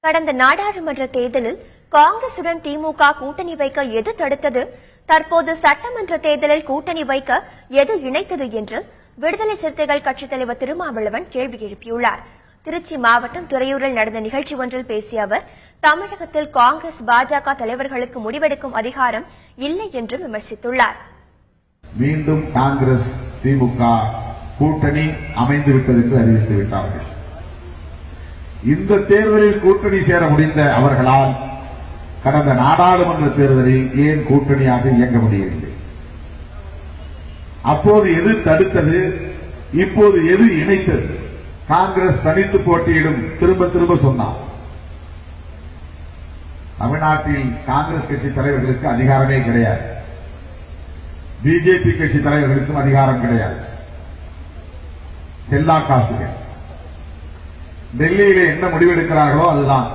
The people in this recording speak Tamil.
கடந்த நாடாளுமன்ற தேர்தலில் காங்கிரசுடன் திமுக கூட்டணி வைக்க எது தடுத்தது, தற்போது சட்டமன்ற தேர்தலில் கூட்டணி வைக்க எது இணைத்தது என்று விடுதலை சிறுத்தைகள் கட்சித் தலைவர் திருமாவளவன் கேள்வி எழுப்பியுள்ளார். திருச்சி மாவட்டம் துறையூரில் நடந்த நிகழ்ச்சி ஒன்றில் பேசிய அவர், தமிழகத்தில் காங்கிரஸ் பாஜக தலைவர்களுக்கு முடிவெடுக்கும் அதிகாரம் இல்லை என்று விமர்சித்துள்ளார். மீண்டும் காங்கிரஸ் திமுக கூட்டணி அமைந்துவிட்டது என்று அறிவித்து விட்டார்கள். இந்த தேர்தலில் கூட்டணி சேர முடிந்த அவர்களால் கடந்த நாடாளுமன்ற தேர்தலில் ஏன் கூட்டணியாக இயங்க முடியவில்லை? அப்போது எது தடுத்தது, இப்போது எது இணைத்தது? காங்கிரஸ் தனித்து போட்டியிடும் திரும்ப திரும்ப சொன்னார். தமிழ்நாட்டில் காங்கிரஸ் கட்சி தலைவர்களுக்கு அதிகாரமே கிடையாது, பிஜேபி கட்சி தலைவர்களுக்கும் அதிகாரம் கிடையாது. செல்லா காசுகள் டெல்லியிலே என்ன முடிவெடுக்கிறார்களோ அதுதான்.